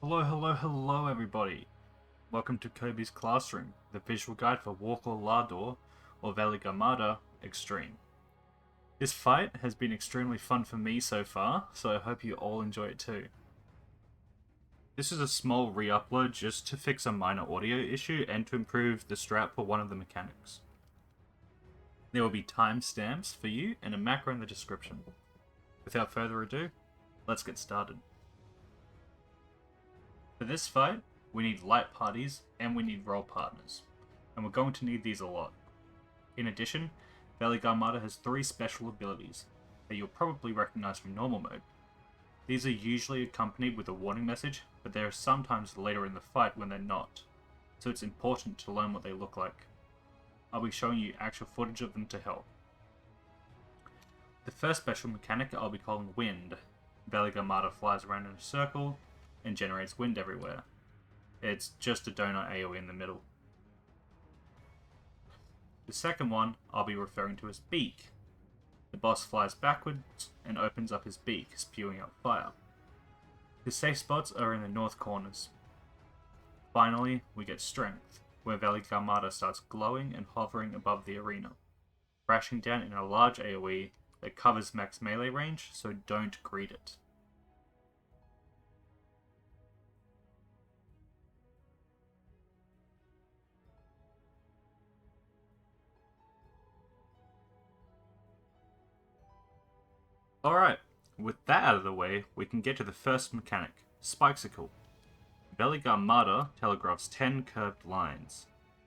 Hello everybody. Welcome to Kobe's Classroom, the visual guide for Worqor Lar Dor or Extreme. This fight has been extremely fun for me so far, so I hope you all enjoy it too. This is a small re-upload just to fix a minor audio issue and to improve the strat for one of the mechanics. There will be timestamps for you and a macro in the description. Without further ado, let's get started. For this fight, we need light parties and we need role partners, and we're going to need these a lot. In addition, Veligarmata has 3 special abilities that you'll probably recognize from normal mode. These are usually accompanied with a warning message, but they are sometimes later in the fight when they're not, so it's important to learn what they look like. I'll be showing you actual footage of them to help. The first special mechanic I'll be calling Wind. Veligarmata flies around in a circle and generates wind everywhere. It's just a donut AoE in the middle. The second one I'll be referring to as Beak. The boss flies backwards and opens up his beak, spewing out fire. His safe spots are in the north corners. Finally, we get Strength, where Veligarmata starts glowing and hovering above the arena, crashing down in a large AoE that covers max melee range, so don't greet it. Alright, with that out of the way, we can get to the first mechanic, Spikecicle. Veligarmata telegraphs 10 curved lines.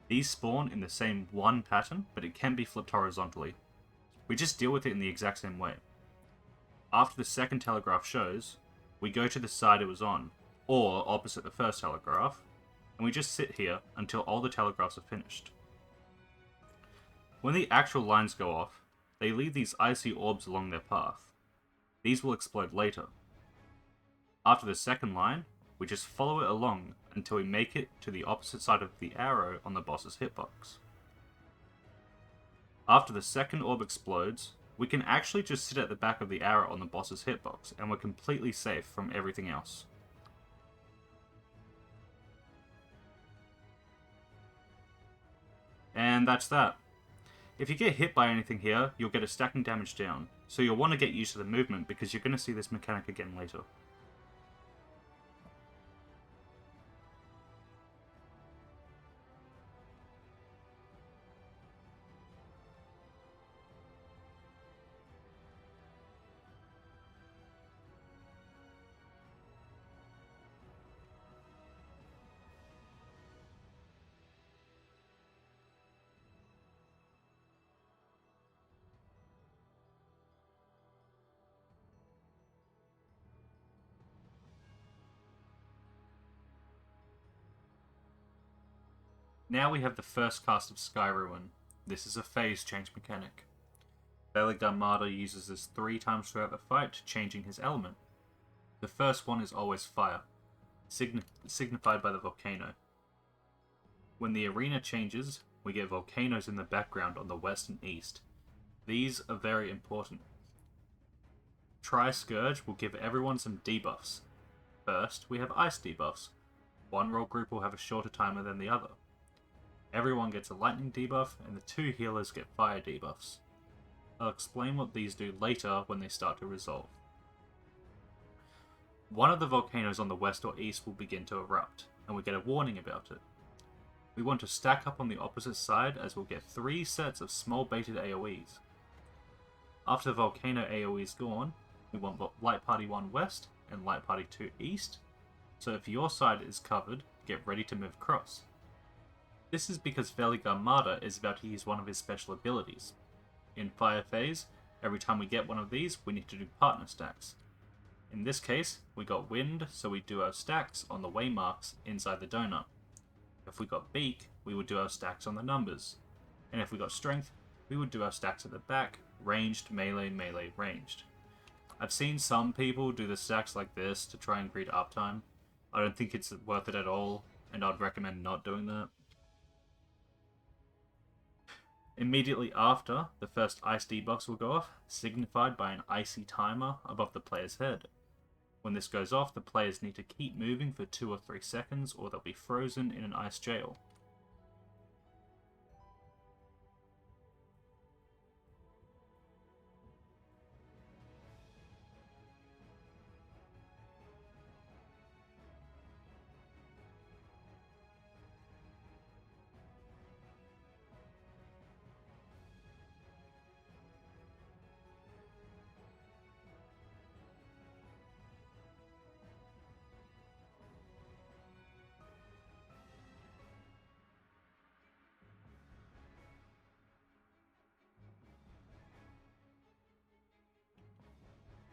These spawn in the same one pattern, but it can be flipped horizontally. We just deal with it in the exact same way. After the second telegraph shows, we go to the side it was on, or opposite the first telegraph, and we just sit here until all the telegraphs are finished. When the actual lines go off, they leave these icy orbs along their path. These will explode later. After the second line, we just follow it along until we make it to the opposite side of the arrow on the boss's hitbox. After the second orb explodes, we can actually just sit at the back of the arrow on the boss's hitbox, and we're completely safe from everything else. And that's that. If you get hit by anything here, you'll get a stacking damage down, so you'll want to get used to the movement because you're going to see this mechanic again later. Now we have the first cast of Skyruin. This is a phase change mechanic. Veligarmata uses this 3 times throughout the fight, changing his element. The first one is always fire, signified by the Volcano. When the arena changes, we get volcanoes in the background on the west and east. These are very important. Tri-Scourge will give everyone some debuffs. First, we have ice debuffs. One role group will have a shorter timer than the other. Everyone gets a lightning debuff, and the 2 healers get fire debuffs. I'll explain what these do later when they start to resolve. One of the volcanoes on the west or east will begin to erupt, and we get a warning about it. We want to stack up on the opposite side as we'll get 3 sets of small baited AoEs. After the volcano AoE is gone, we want Light Party 1 west and Light Party 2 east, so if your side is covered, get ready to move across. This is because Veligarmata is about to use one of his special abilities. In Fire phase, every time we get one of these, we need to do partner stacks. In this case, we got Wind, so we do our stacks on the waymarks inside the donut. If we got Beak, we would do our stacks on the numbers. And if we got Strength, we would do our stacks at the back, ranged, melee, melee, ranged. I've seen some people do the stacks like this to try and greed uptime. I don't think it's worth it at all, and I'd recommend not doing that. Immediately after, the first ice debuffs will go off, signified by an icy timer above the player's head. When this goes off, the players need to keep moving for 2 or 3 seconds or they'll be frozen in an ice jail.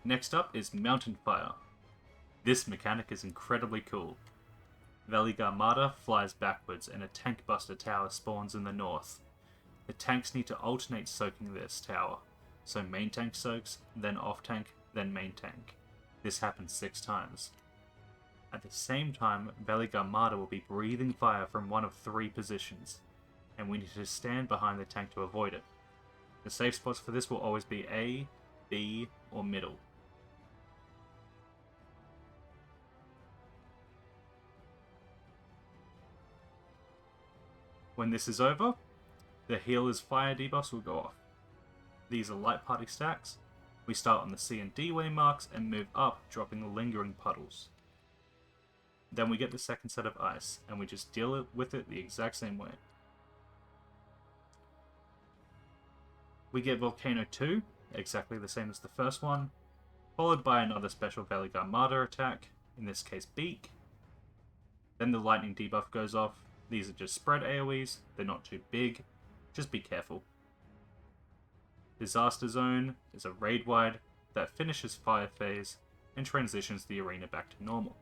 Next up is Mountain Fire. This mechanic is incredibly cool. Veligarmata flies backwards and a tank buster tower spawns in the north. The tanks need to alternate soaking this tower, so main tank soaks, then off tank, then main tank. This happens 6 times. At the same time, Veligarmata will be breathing fire from one of 3 positions, and we need to stand behind the tank to avoid it. The safe spots for this will always be A, B, or middle. When this is over, the healer's fire debuffs will go off. These are light party stacks. We start on the C and D wave marks and move up, dropping the lingering puddles. Then we get the second set of ice, and we just deal with it the exact same way. We get Volcano 2, exactly the same as the first one, followed by another special Veligarmata attack, in this case Beak. Then the lightning debuff goes off. These are just spread AoEs, they're not too big, just be careful. Disaster Zone is a raid wide that finishes fire phase and transitions the arena back to normal.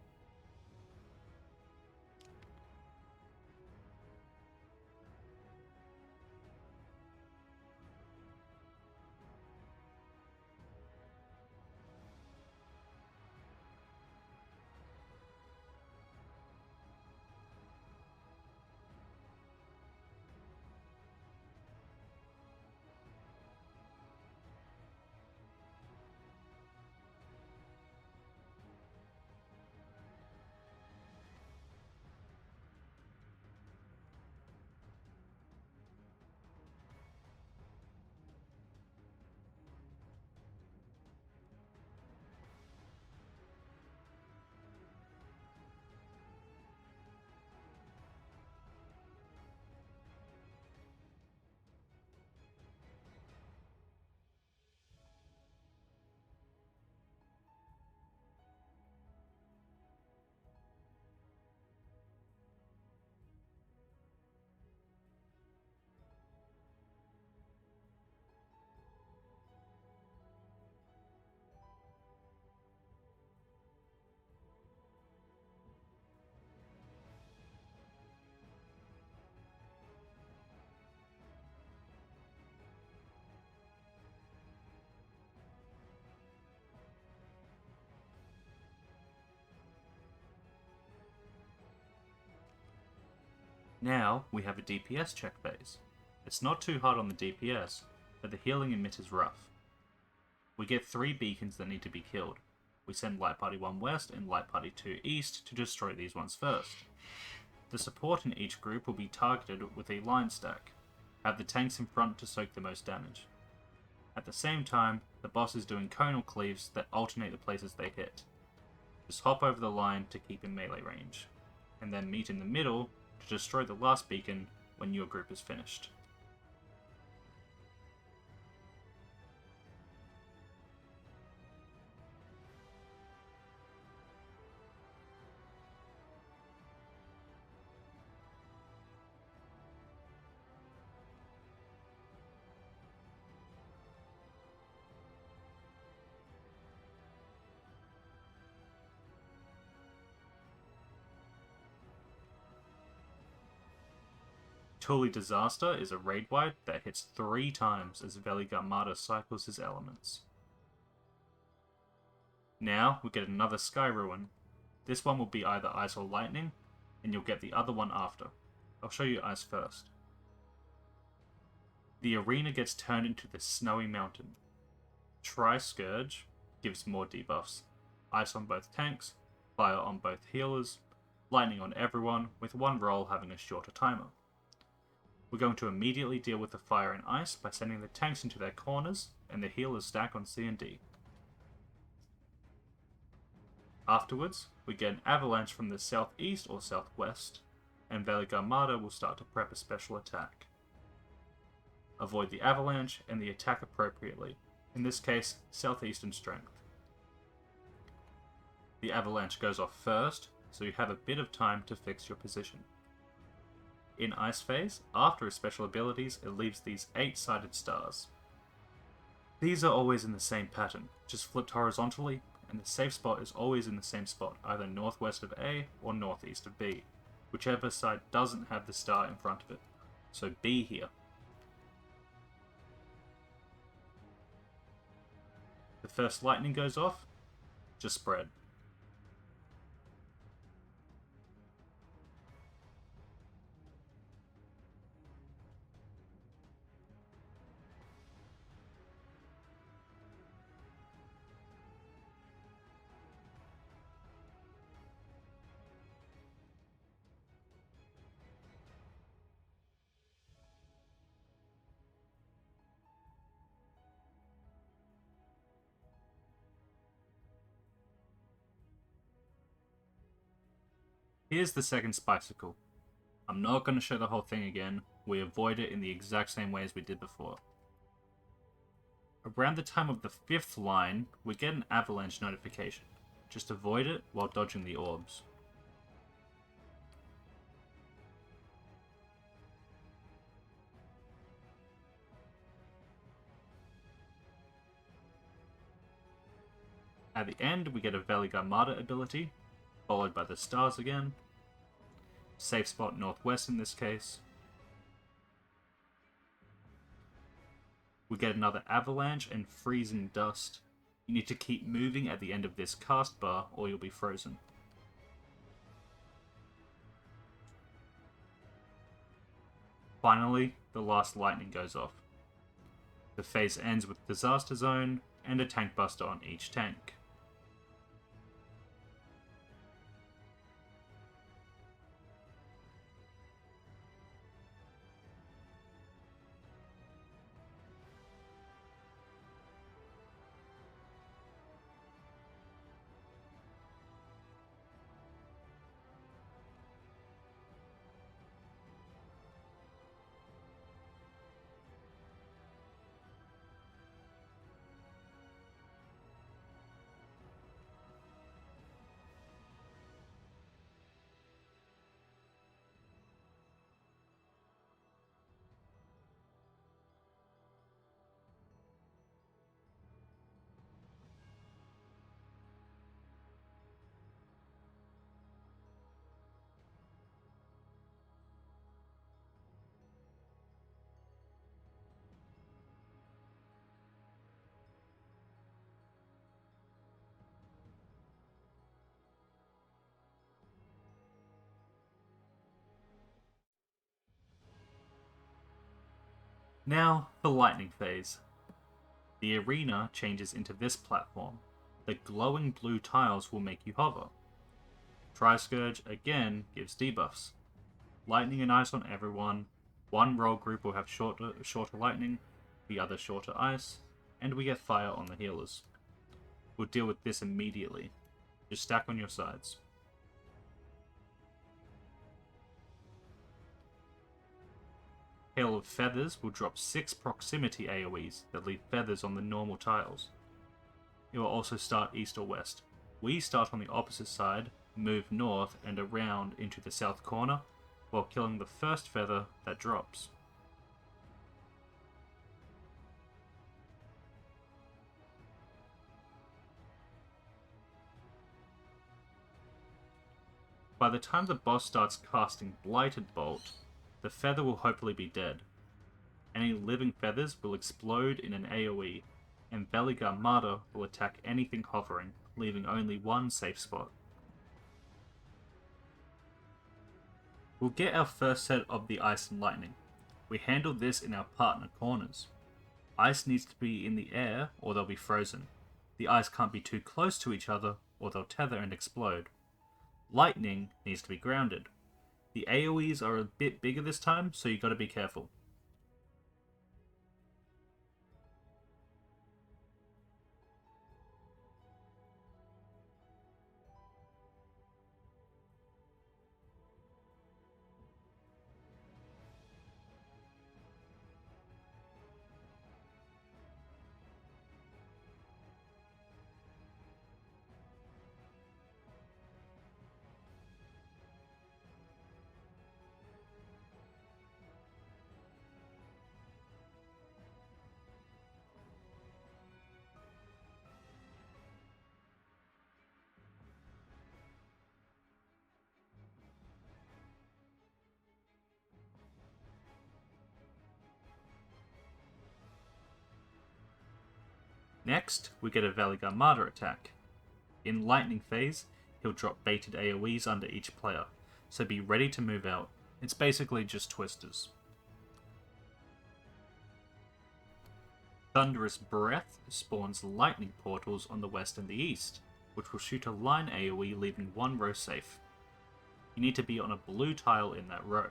Now we have a DPS check phase. It's not too hard on the DPS, but the healing emitter is rough. We get 3 beacons that need to be killed. We send Light Party 1 west and Light Party 2 east to destroy these ones first. The support in each group will be targeted with a line stack. Have the tanks in front to soak the most damage. At the same time, the boss is doing conal cleaves that alternate the places they hit. Just hop over the line to keep in melee range, and then meet in the middle to destroy the last beacon when your group is finished. Tuli Disaster is a raid wide that hits 3 times as Veligarmata cycles his elements. Now we get another Skyruin. This one will be either Ice or Lightning, and you'll get the other one after. I'll show you Ice first. The arena gets turned into the Snowy Mountain. Tri-Scourge gives more debuffs. Ice on both tanks, Fire on both healers, Lightning on everyone, with one roll having a shorter timer. We're going to immediately deal with the Fire and Ice by sending the tanks into their corners, and the healers stack on C and D. Afterwards, we get an Avalanche from the southeast or southwest, and Armada will start to prep a special attack. Avoid the Avalanche and the attack appropriately, in this case, southeastern strength. The Avalanche goes off first, so you have a bit of time to fix your position. In Ice Phase, after his special abilities, it leaves these 8-sided stars. These are always in the same pattern, just flipped horizontally, and the safe spot is always in the same spot, either northwest of A or northeast of B, whichever side doesn't have the star in front of it, so B here. The first lightning goes off, just spread. Here's the second Spikecicle. I'm not going to show the whole thing again, we avoid it in the exact same way as we did before. Around the time of the 5th line, we get an Avalanche notification. Just avoid it while dodging the orbs. At the end, we get a Armada ability, followed by the stars again. Safe spot northwest in this case. We get another Avalanche and freezing dust. You need to keep moving at the end of this cast bar or you'll be frozen. Finally, the last lightning goes off. The phase ends with Disaster Zone and a tank buster on each tank. Now, the lightning phase. The arena changes into this platform. The glowing blue tiles will make you hover. Tri-Scourge again gives debuffs. Lightning and ice on everyone. One role group will have shorter lightning, the other shorter ice, and we get fire on the healers. We'll deal with this immediately. Just stack on your sides. Hail of Feathers will drop 6 proximity AoEs that leave feathers on the normal tiles. It will also start east or west. We start on the opposite side, move north and around into the south corner, while killing the first feather that drops. By the time the boss starts casting Blighted Bolt, the feather will hopefully be dead. Any living feathers will explode in an AoE, and Armada will attack anything hovering, leaving only one safe spot. We'll get our first set of the Ice and Lightning. We handle this in our partner corners. Ice needs to be in the air or they'll be frozen. The ice can't be too close to each other or they'll tether and explode. Lightning needs to be grounded. The AoEs are a bit bigger this time, so you gotta be careful. Next, we get a Valigarmada attack. In Lightning phase, he'll drop baited AoEs under each player, so be ready to move out. It's basically just twisters. Thunderous Breath spawns lightning portals on the west and the east, which will shoot a line AoE leaving one row safe. You need to be on a blue tile in that row.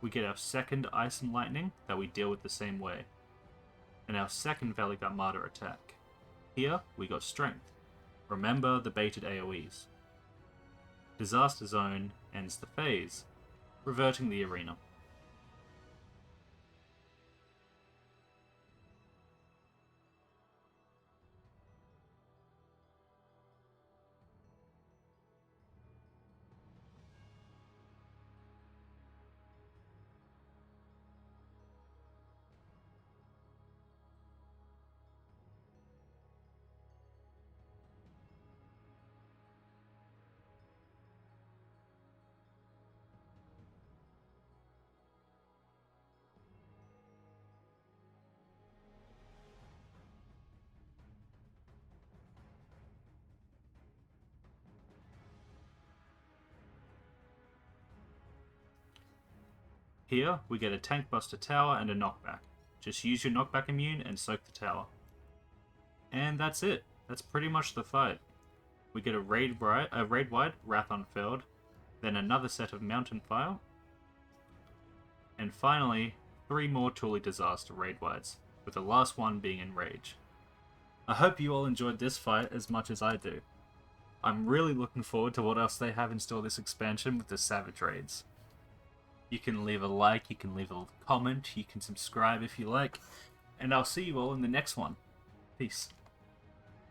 We get our second Ice and Lightning that we deal with the same way, and our second Valigarmada attack. Here, we got Strength. Remember the baited AoEs. Disaster Zone ends the phase, reverting the arena. Here, we get a Tank Buster Tower and a Knockback. Just use your Knockback immune and soak the tower. And that's it. That's pretty much the fight. We get a raid-wide Wrath Unfurled, then another set of Mountain Fire, and finally, 3 more Tuli Disaster raid-wides, with the last one being Enrage. I hope you all enjoyed this fight as much as I do. I'm really looking forward to what else they have in store this expansion with the Savage raids. You can leave a like, you can leave a comment, you can subscribe if you like, and I'll see you all in the next one. Peace.